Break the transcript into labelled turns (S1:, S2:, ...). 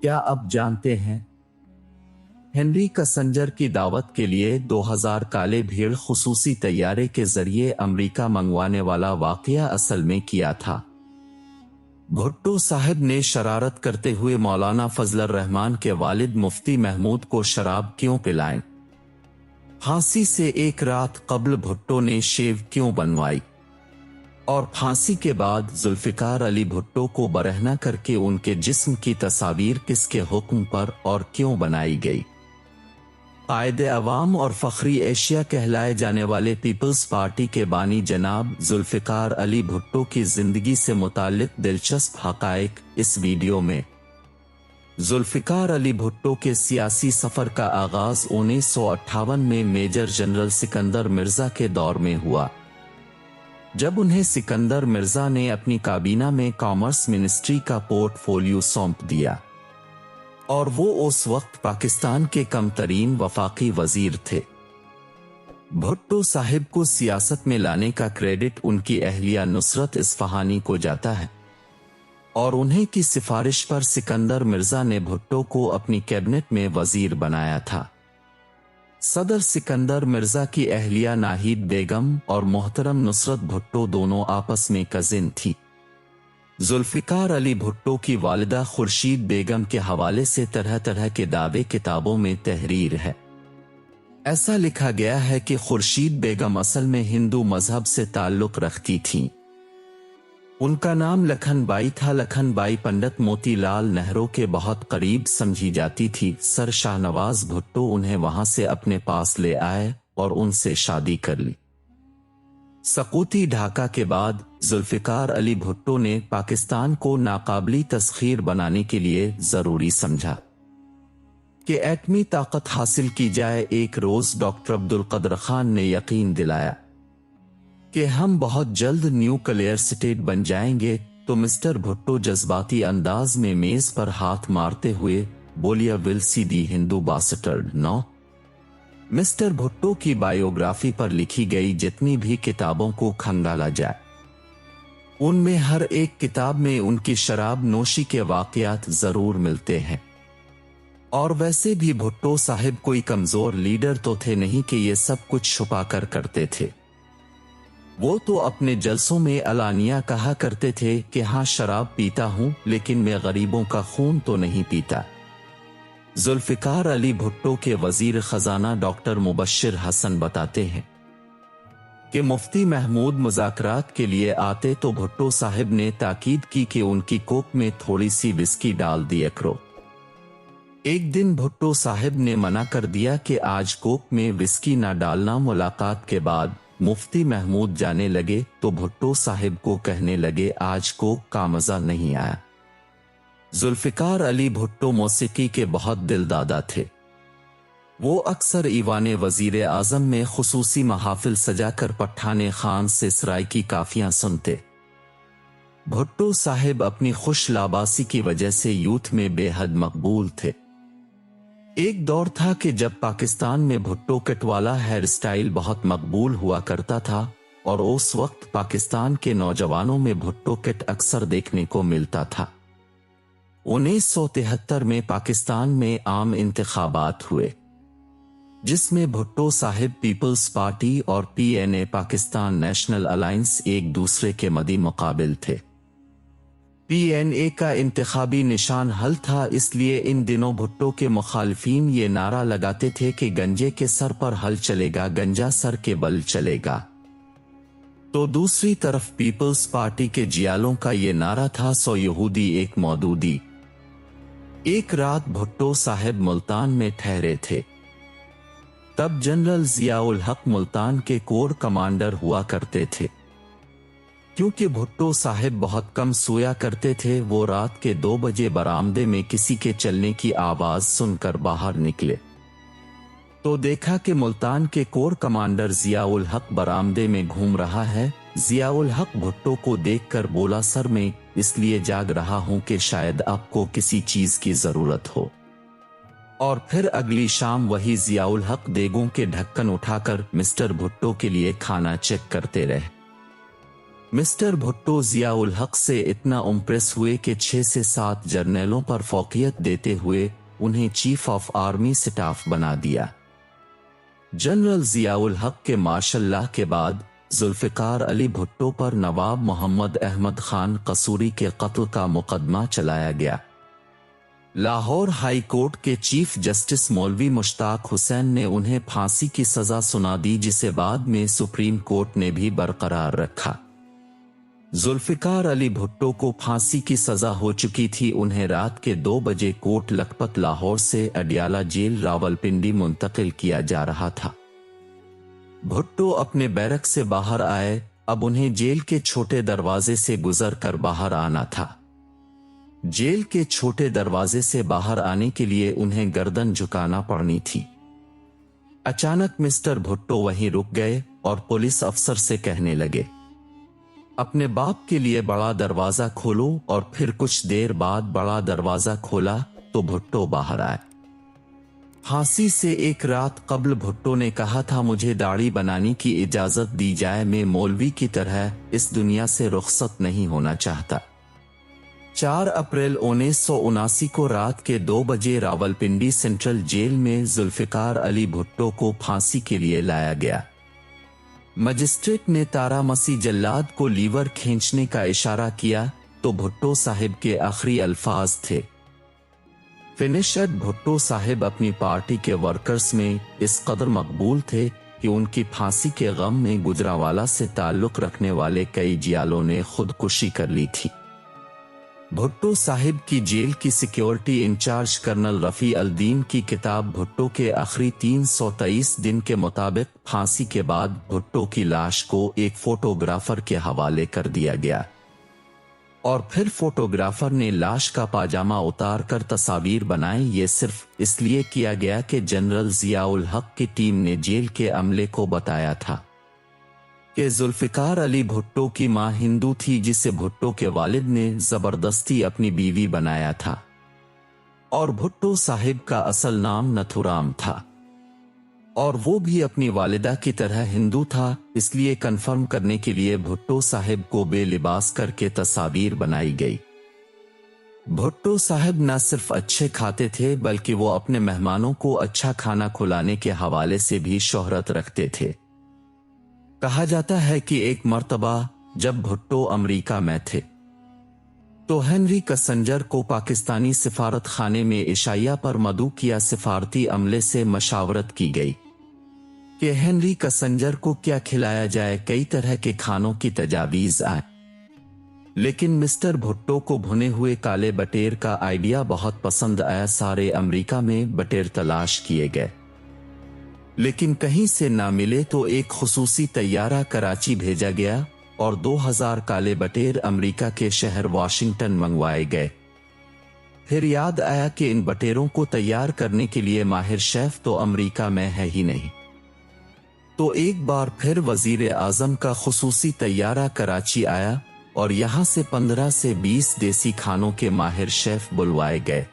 S1: क्या आप जानते हैं हेनरी किसिंजर की दावत के लिए 2000 काले भीड़ खुसूसी तैयारे के जरिए अमेरिका मंगवाने वाला वाकया असल में किया था। भुट्टो साहब ने शरारत करते हुए मौलाना फजलुर रहमान के वालिद मुफ्ती महमूद को शराब क्यों पिलाई? फांसी से एक रात कबल भुट्टो ने शेव क्यों बनवाई? और फांसी के बाद जुल्फिकार अली भुट्टो को बरहना करके उनके जिस्म की तस्वीर किसके हुक्म पर और क्यों बनाई गई? कायदे अवाम और फखरी एशिया कहलाए जाने वाले पीपल्स पार्टी के बानी जनाब जुल्फिकार अली भुट्टो की जिंदगी से मुताल्लिक दिलचस्प हकायक इस वीडियो में। जुल्फिकार अली भुट्टो के सियासी सफर का आगाज 1958 में मेजर जनरल सिकंदर मिर्जा के दौर में हुआ, जब उन्हें सिकंदर मिर्जा ने अपनी काबीना में कॉमर्स मिनिस्ट्री का पोर्टफोलियो सौंप दिया और वो उस वक्त पाकिस्तान के कम तरीन वफाकी वजीर थे। भुट्टो साहिब को सियासत में लाने का क्रेडिट उनकी अहलिया नुसरत इस्फहानी को जाता है और उन्हें की सिफारिश पर सिकंदर मिर्जा ने भुट्टो को अपनी कैबिनेट में वजीर बनाया था। सदर सिकंदर मिर्जा की अहलिया नाहिद बेगम और मोहतरम नुसरत भुट्टो दोनों आपस में कजिन थी। जुल्फिकार अली भुट्टो की वालिदा खुर्शीद बेगम के हवाले से तरह तरह के दावे किताबों में तहरीर है। ऐसा लिखा गया है कि खुर्शीद बेगम असल में हिंदू मजहब से ताल्लुक रखती थीं। उनका नाम लखन बाई था। लखन बाई पंडित मोतीलाल नेहरू के बहुत करीब समझी जाती थी। सर शाहनवाज भुट्टो उन्हें वहां से अपने पास ले आए और उनसे शादी कर ली। सकूती ढाका के बाद जुल्फिकार अली भुट्टो ने पाकिस्तान को नाकाबिल तस्खीर बनाने के लिए जरूरी समझा कि एटमी ताकत हासिल की जाए। एक रोज डॉक्टर अब्दुल कदर खान ने यकीन दिलाया कि हम बहुत जल्द न्यूक्लियर स्टेट बन जाएंगे, तो मिस्टर भुट्टो जज्बाती अंदाज में मेज पर हाथ मारते हुए बोलिया, will see the Hindu bastard no. Mister Bhutto की बायोग्राफी पर लिखी गई जितनी भी किताबों को खंगाला जाए, उनमें हर एक किताब में उनकी शराब नोशी के वाकयात जरूर मिलते हैं। और वैसे भी भुट्टो साहिब कोई कमजोर लीडर तो थे नहीं कि ये सब कुछ छुपा कर करते थे। वो तो अपने जलसों में अलानिया कहा करते थे कि हाँ शराब पीता हूं, लेकिन मैं गरीबों का खून तो नहीं पीता। जुल्फिकार अली भुट्टो के वजीर खजाना डॉक्टर मुबश्शिर हसन बताते हैं कि मुफ्ती महमूद मुज़ाकरात के लिए आते तो भुट्टो साहिब ने ताकीद की कि उनकी कोक में थोड़ी सी विस्की डाल दिया करो। एक दिन भुट्टो साहिब ने मना कर दिया कि आज कोक में विस्की ना डालना। मुलाकात के बाद मुफ्ती महमूद जाने लगे तो भुट्टो साहिब को कहने लगे, आज कोक का मजा नहीं आया। जुल्फिकार अली भुट्टो मौसीकी के बहुत दिलदादा थे। वो अक्सर ईवाने वजीर आजम में खुसूसी महाफिल सजाकर पठाने खान से सराइकी काफियां सुनते। भुट्टो साहिब अपनी खुश लाबासी की वजह से यूथ में बेहद मकबूल थे। एक दौर था कि जब पाकिस्तान में भुट्टो कट वाला हेयर स्टाइल बहुत मकबूल हुआ करता था और उस वक्त पाकिस्तान के नौजवानों में भुट्टो कट अक्सर देखने को मिलता था। 1973 में पाकिस्तान में आम इंतखाबात हुए, जिसमें भुट्टो साहिब पीपल्स पार्टी और पीएनए पाकिस्तान नेशनल अलायंस एक दूसरे के मदी मुकाबिल थे। पीएनए का इंतखाबी निशान हल था, इसलिए इन दिनों भुट्टो के मुखालिफिन ये नारा लगाते थे कि गंजे के सर पर हल चलेगा, गंजा सर के बल चलेगा। तो दूसरी तरफ पीपल्स पार्टी के जियालों का ये नारा था, सौ यहूदी एक मौदूदी। एक रात भुट्टो साहिब मुल्तान में ठहरे थे। तब जनरल जियाउल हक मुल्तान के कोर कमांडर हुआ करते थे। क्योंकि भुट्टो साहिब बहुत कम सोया करते थे, वो रात के 2 बजे बरामदे में किसी के चलने की आवाज सुनकर बाहर निकले तो देखा कि मुल्तान के कोर कमांडर जियाउल हक बरामदे में घूम रहा है। जियाउल हक भुट्टो को देखकर बोला, सर मैं इसलिए जाग रहा हूं कि शायद आपको किसी चीज की जरूरत हो। और फिर अगली शाम वही जियाउल हक देगों के ढक्कन उठाकर मिस्टर भुट्टो के लिए खाना चेक करते रहे। मिस्टर भुट्टो जियाउल हक से इतना इम्प्रेस हुए कि 6 से 7 जर्नलों पर फौकियत देते हुए उन्हें चीफ ऑफ आर्मी स्टाफ बना दिया। जनरल जियाउल हक के मार्शल लॉ के बाद जुल्फिकार अली भुट्टो पर नवाब मोहम्मद अहमद खान कसूरी के कत्ल का मुकदमा चलाया गया। लाहौर हाई कोर्ट के चीफ जस्टिस मौलवी मुश्ताक हुसैन ने उन्हें फांसी की सजा सुना दी, जिसे बाद में सुप्रीम कोर्ट ने भी बरकरार रखा। जुल्फिकार अली भुट्टो को फांसी की सजा हो चुकी थी। उन्हें रात के 2 बजे कोट लखपत लाहौर से अडियाला जेल रावलपिंडी मुंतकिल किया जा रहा था। भुट्टो अपने बैरक से बाहर आए। अब उन्हें जेल के छोटे दरवाजे से गुजर कर बाहर आना था। जेल के छोटे दरवाजे से बाहर आने के लिए उन्हें गर्दन झुकाना पड़नी थी। अचानक मिस्टर भुट्टो वहीं रुक गए और पुलिस अफसर से कहने लगे, अपने बाप के लिए बड़ा दरवाजा खोलो। और फिर कुछ देर बाद बड़ा दरवाजा खोला तो भुट्टो बाहर आए। फांसी से एक रात कबल भुट्टो ने कहा था, मुझे दाढ़ी बनाने की इजाजत दी जाए, मैं मौलवी की तरह इस दुनिया से रुखसत नहीं होना चाहता। 4 अप्रैल 1979 को रात के 2 बजे रावलपिंडी सेंट्रल जेल में जुल्फिकार अली भुट्टो को फांसी के लिए लाया गया। मजिस्ट्रेट ने तारा मसी जल्लाद को लीवर खींचने का इशारा किया तो भुट्टो साहिब के आखिरी अल्फाज थे, फिनिशर। भुट्टो साहिब अपनी पार्टी के वर्कर्स में इस कदर मकबूल थे कि उनकी फांसी के गम में गुजरावाला से ताल्लुक रखने वाले कई जियालों ने खुदकुशी कर ली थी। भुट्टो साहिब की जेल की security in charge colonel Rafi al-Din की किताब भुट्टो के आखिरी 323 दिन के मुताबिक फांसी के बाद भुट्टो की लाश को एक फोटोग्राफर के हवाले कर दिया गया और फिर फोटोग्राफर ने लाश का पाजामा उतार कर तस्वीर बनाई। ये सिर्फ इसलिए किया गया कि जनरल जियाउल हक की टीम ने जेल के अमले को बताया था कि जुल्फिकार अली भुट्टो की मां हिंदू थी, जिसे भुट्टो के वालिद ने जबरदस्ती अपनी बीवी बनाया था और भुट्टो साहिब का असल नाम नथुराम था और वो भी अपनी वालिदा की तरह हिंदू था। इसलिए कंफर्म करने के लिए भुट्टो साहिब को बेलिबास करके तस्वीर बनाई गई। भुट्टो साहिब न सिर्फ अच्छे खाते थे बल्कि वो अपने मेहमानों को अच्छा खाना खिलाने के हवाले से भी शोहरत रखते थे। कहा जाता है कि एक मर्तबा जब भुट्टो अमेरिका में थे तो हेनरी किसिंजर को पाकिस्तानी सिफारत खाने में इशाया पर मदऊ किया सिफारती अमले से मशावरत की गई कि हेनरी किसिंजर को क्या खिलाया जाए। कई तरह के खानों की तजावीज आए, लेकिन मिस्टर भुट्टो को भुने हुए काले बटेर का आइडिया बहुत पसंद आया। सारे अमेरिका में बटेर तलाश किए गए, लेकिन कहीं से ना मिले तो एक खुसूसी तैयारा कराची भेजा गया और 2000 काले बटेर अमेरिका के शहर वाशिंगटन मंगवाए गए। फिर याद आया कि इन बटेरों को तैयार करने के लिए माहिर शेफ तो अमेरिका में है ही नहीं, तो एक बार फिर वजीर आजम का खुसूसी तैयारा कराची आया और यहां से 15 से 20 देसी खानों के माहिर शेफ बुलवाए गए।